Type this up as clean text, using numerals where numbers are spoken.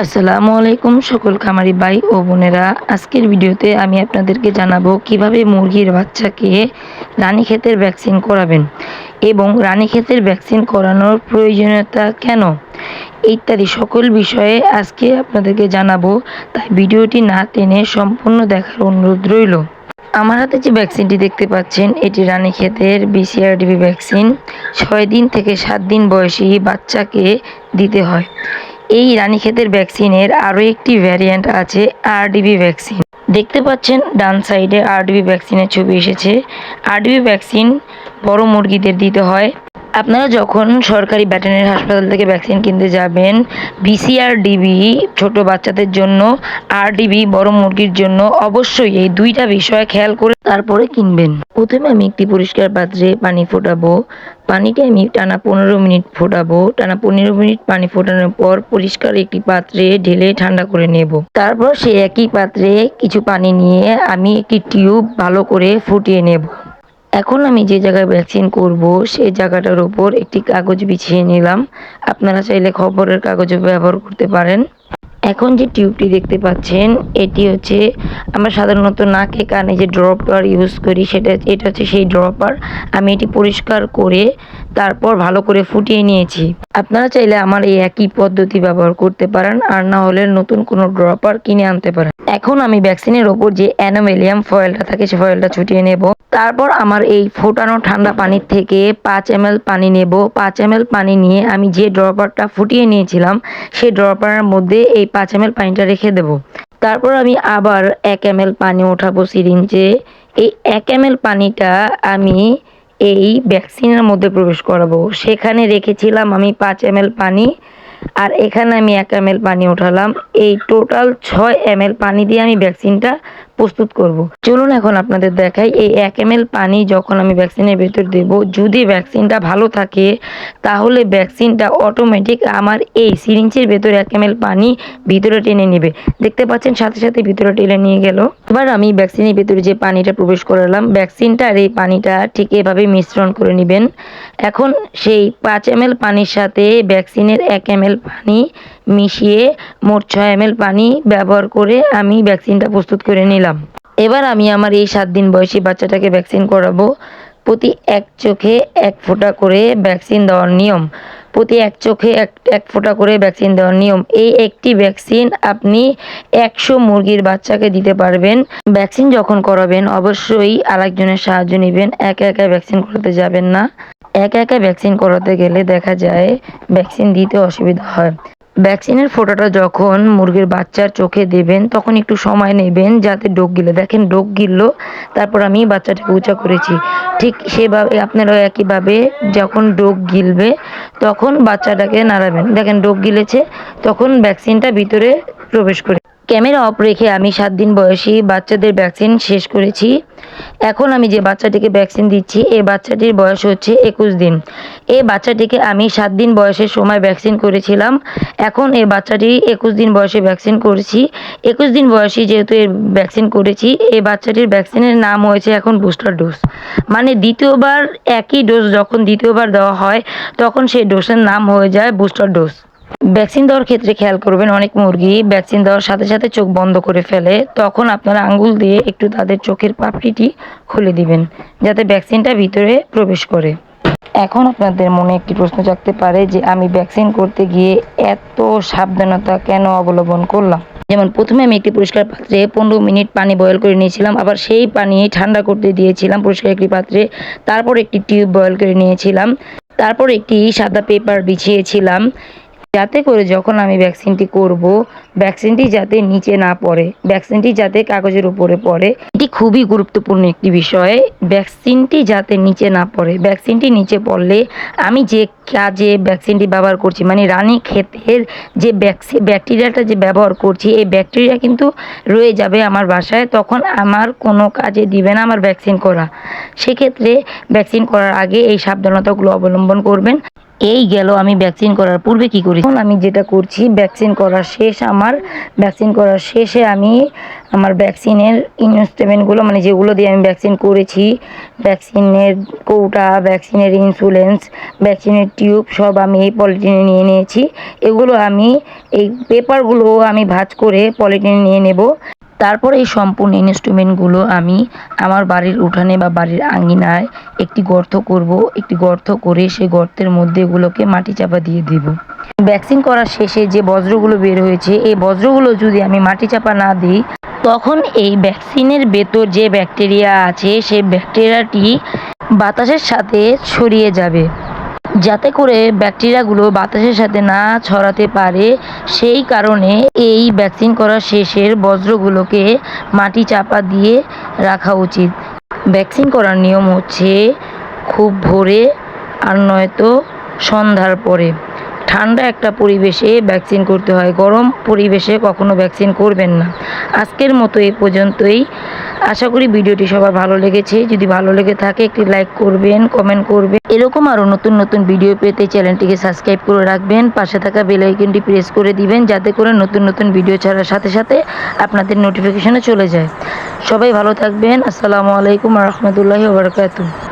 আসসালামু আলাইকুম সকল খামারি ভাই ও বোনেরা। আজকের ভিডিওতে আমি আপনাদেরকে জানাবো কিভাবে মুরগির বাচ্চাকে রানীক্ষেতের ভ্যাকসিন করাবেন এবং রানীক্ষেতের ভ্যাকসিন করানোর প্রয়োজনীয়তা কেন ইত্যাদি সকল বিষয়ে আজকে আপনাদেরকে জানাবো। তাই ভিডিওটি না টেনে সম্পূর্ণ দেখার অনুরোধ রইল। আমার হাতে যে ভ্যাকসিনটি দেখতে পাচ্ছেন এটি রানীক্ষেতের BCRDB ভ্যাকসিন। 6 দিন থেকে 7 দিন বয়সী বাচ্চাকে দিতে হয়। এই রানীক্ষেতের ভ্যাকসিনের আরও একটি ভ্যারিয়েন্ট আছে RDB ভ্যাকসিন। দেখতে পাচ্ছেন ডান সাইডে RDB ভ্যাকসিনের ছবি এসেছে। RDB ভ্যাকসিন বড় মুরগিদের দিতে হয়। আপনারা যখন সরকারি ভেটেরিনারি হাসপাতাল থেকে ভ্যাকসিন কিনতে যাবেন, BCRDB ছোট বাচ্চাদের জন্য, RDB বড় মুরগির জন্য অবশ্যই এই দুইটা বিষয় খেয়াল করে তারপরে কিনবেন। প্রথমে আমি একটি পরিষ্কার পাত্রে পানি ফোটাবো। পানিটা আমি টানা 15 মিনিট ফোটাবো। টানা 15 মিনিট পানি ফোটানোর পর পরিষ্কার একটি পাত্রে ঢেলে ঠান্ডা করে নেব। তারপর সেই একই পাত্রে কিছু পানি নিয়ে আমি একটি টিউব ভালো করে ফুটিয়ে নেব। এখন আমি যে জায়গায় ভ্যাকসিন করব সেই জায়গাটার উপর একটি কাগজ বিছিয়ে নিলাম। আপনারা চাইলে খবরের কাগজও ব্যবহার করতে পারেন। এখন যে টিউবটি দেখতে পাচ্ছেন এটি হচ্ছে আমরা সাধারণত নাকে কানে যে ড্রপার ইউজ করি এটা হচ্ছে সেই ড্রপার। আমি এটি পরিষ্কার করে তারপর ভালো করে ফুটিয়ে নিয়েছি। আপনারা চাইলে আমার এই একই পদ্ধতি ব্যবহার করতে পারেন, আর না হলে নতুন কোনো ড্রপার কিনে আনতে পারেন। এখন আমি ভ্যাকসিনের ওপর যে অ্যানোমেলিয়াম ফয়েলটা থাকে সেই ফয়েলটা ছুটিয়ে নেব। তারপর আমার এই ফোটানো ঠান্ডা পানির থেকে 5 ml পানি নেব। 5 ml পানি নিয়ে আমি যে ড্রপারটা ফুটিয়ে নিয়েছিলাম সেই ড্রপারের মধ্যে এই 5 ml পানিটা রেখে দেব। তারপর আমি আবার 1 ml পানি উঠাবো সিরিঞ্জে। এই 1 ml পানিটা আমি এই ভ্যাকসিনের মধ্যে প্রবেশ করাবো। সেখানে রেখেছিলাম আমি 5 ml পানি, আর এখানে আমি 1 ml পানি উঠালাম। এই টোটাল 6 ml পানি দিয়ে আমি ভ্যাকসিনটা প্রস্তুত করব। চলুন এখন আপনাদের দেখাই এই 1 ml পানি যখন আমি ভ্যাকসিনের ভেতর দেব, যদি ভ্যাকসিনটা ভালো থাকে তাহলে ভ্যাকসিনটা অটোমেটিক আমার এই সিরিঞ্জের ভেতর 1 ml পানি ভিতরে টেনে নেবে। দেখতে পাচ্ছেন সাথে সাথে ভিতরে টেনে নিয়ে গেল। এবার আমি ভ্যাকসিনের ভিতরে যে পানিটা প্রবেশ করালাম, ভ্যাকসিনটা আর এই পানিটা ঠিক এভাবে মিশ্রণ করে নেবেন। এখন সেই 5 ml পানির সাথে ভ্যাকসিনের 1 ml পানি মিশিয়ে মোট 6 ml পানি ব্যবহার করে আমি ভ্যাকসিনটা প্রস্তুত করে নিলাম। এবার আমি আমার এই 7 দিন বয়সী বাচ্চাটাকে ভ্যাকসিন করাবো। প্রতি এক চোখে 1 ফোঁটা করে ভ্যাকসিন দেওয়ার নিয়ম। প্রতি এক চোখে এক ফোঁটা করে ভ্যাকসিন দেওয়ার নিয়ম। এই একটি ভ্যাকসিন আপনি 100 মুরগির বাচ্চাকে দিতে পারবেন। ভ্যাকসিন যখন করাবেন অবশ্যই আরেকজনের সাহায্য নেবেন, একা একা ভ্যাকসিন করাতে যাবেন না। একা একা ভ্যাকসিন করাতে গেলে দেখা যায় ভ্যাকসিন দিতে অসুবিধা হয়। ভ্যাকসিনের ফোঁটাটা যখন মুরগির বাচ্চার চোখে দেবেন তখন একটু সময় নেবেন যাতে ডোক গিলে। দেখেন ডোক গিললো, তারপর আমি বাচ্চাটাকে উঁচা করেছি। ঠিক সেভাবে আপনারাও একইভাবে যখন ডোক গিলবে তখন বাচ্চাটাকে নাড়াবেন। দেখেন ডোক গিলেছে, তখন ভ্যাকসিনটা ভিতরে প্রবেশ করে। ক্যামেরা অফ রেখে আমি 7 দিন বয়সী বাচ্চাদের ভ্যাকসিন শেষ করেছি। এখন আমি যে বাচ্চাটিকে ভ্যাকসিন দিচ্ছি এই বাচ্চাটির বয়স হচ্ছে 21 দিন। এই বাচ্চাটিকে আমি 7 দিন বয়সের সময় ভ্যাকসিন করেছিলাম। এখন এই বাচ্চাটি 21 দিন বয়সে ভ্যাকসিন করেছি। 21 দিন বয়সী যেহেতু এর ভ্যাকসিন করেছি, এই বাচ্চাটির ভ্যাকসিনের নাম হয়েছে এখন বুস্টার ডোজ। মানে দ্বিতীয়বার একই ডোজ যখন দ্বিতীয়বার দেওয়া হয় তখন সেই ডোজের নাম হয়ে যায় বুস্টার ডোজ। ভ্যাকসিন দেওয়ার ক্ষেত্রে খেয়াল করবেন, অনেক মুরগি ভ্যাকসিন দেওয়ার সাথে সাথে চোখ বন্ধ করে ফেলে। তখন আপনারা আঙ্গুল দিয়ে একটু তাদের চোখের পাপড়িটি খুলে দিবেন যাতে ভ্যাকসিনটা ভিতরে প্রবেশ করে। এখন আপনাদের মনে একটি প্রশ্ন জাগতে পারে যে আমি ভ্যাকসিন করতে গিয়ে এত সাবধানতা কেন অবলম্বন করলাম। যেমন প্রথমে আমি একটি পরিষ্কার পাত্রে 15 মিনিট পানি বয়েল করে নিয়েছিলাম, আবার সেই পানি ঠান্ডা করতে দিয়েছিলাম পরিষ্কার একটি পাত্রে। তারপর একটি টিউব বয়েল করে নিয়েছিলাম। তারপর একটি সাদা পেপার বিছিয়েছিলাম যাতে করে যখন আমি ভ্যাকসিনটি করব ভ্যাকসিনটি যাতে নিচে না পড়ে, ভ্যাকসিনটি যাতে কাগজের উপরে পড়ে। এটি খুবই গুরুত্বপূর্ণ একটি বিষয়, ভ্যাকসিনটি যাতে নিচে না পড়ে। ভ্যাকসিনটি নিচে পড়লে আমি যে কাজে ভ্যাকসিনটি ব্যবহার করছি, মানে রানীক্ষেতের যে ব্যাকটেরিয়াটা যে ব্যবহার করছি এই ব্যাকটেরিয়া কিন্তু রয়ে যাবে আমার বাসায়, তখন আমার কোনো কাজে দিবে না আমার ভ্যাকসিন করা। সেক্ষেত্রে ভ্যাকসিন করার আগে এই সাবধানতাগুলো অবলম্বন করবেন। এই গেল আমি ভ্যাকসিন করার পূর্বে কি করি। এখন আমি যেটা করছি, ভ্যাকসিন করার শেষে আমি আমার ভ্যাকসিনের ইনস্ট্রুমেন্টগুলো মানে যেগুলো দিয়ে আমি ভ্যাকসিন করেছি, ভ্যাকসিনের কৌটা, ভ্যাকসিনের ইনসুলেন্স, ভ্যাকসিনের টিউব সব আমি এই পলিথিনে নিয়ে নিয়েছি। এগুলো আমি এই পেপারগুলো আমি ভাঁজ করে পলিথিনে নিয়ে নেব। তারপর এই সম্পূর্ণ ইনস্ট্রুমেন্টগুলো আমি আমার বাড়ির উঠানে বা বাড়ির আঙিনায় একটি গর্ত করব। একটি গর্ত করে সেই গর্তের মধ্যে এগুলোকে মাটি চাপা দিয়ে দেব। ভ্যাকসিন করার শেষে যে বজ্রগুলো বের হয়েছে, এই বজ্রগুলো যদি আমি মাটি চাপা না দিই, তখন এই ভ্যাকসিনের ভেতর যে ব্যাকটেরিয়া আছে সেই ব্যাকটেরিয়াটি বাতাসের সাথে ছড়িয়ে যাবে। যাতে করে ব্যাকটেরিয়াগুলো বাতাসের সাথে না ছড়াতে পারে, সেই কারণে এই ভ্যাকসিন করার শেষের বজ্রগুলোকে মাটি চাপা দিয়ে রাখা উচিত। ভ্যাকসিন করার নিয়ম হচ্ছে খুব ভোরে আর নয়তো সন্ধ্যার পরে। ঠান্ডা একটা পরিবেশে ভ্যাকসিন করতে হয়, গরম পরিবেশে কখনো ভ্যাকসিন করবেন না। আজকের মতো এই পর্যন্তই। আশা করি ভিডিওটি সবার ভালো লেগেছে। যদি ভালো লেগে থাকে একটি লাইক করবেন, কমেন্ট করবেন। এরকম আরও নতুন নতুন ভিডিও পেতে চ্যানেলটিকে সাবস্ক্রাইব করে রাখবেন, পাশে থাকা বেল আইকনটি প্রেস করে দিবেন যাতে করে নতুন নতুন ভিডিও ছাড়ার সাথে সাথে আপনাদের নোটিফিকেশনে চলে যায়। সবাই ভালো থাকবেন। আসসালামু আলাইকুম ওয়া রাহমাতুল্লাহি ওয়া বারাকাতুহু।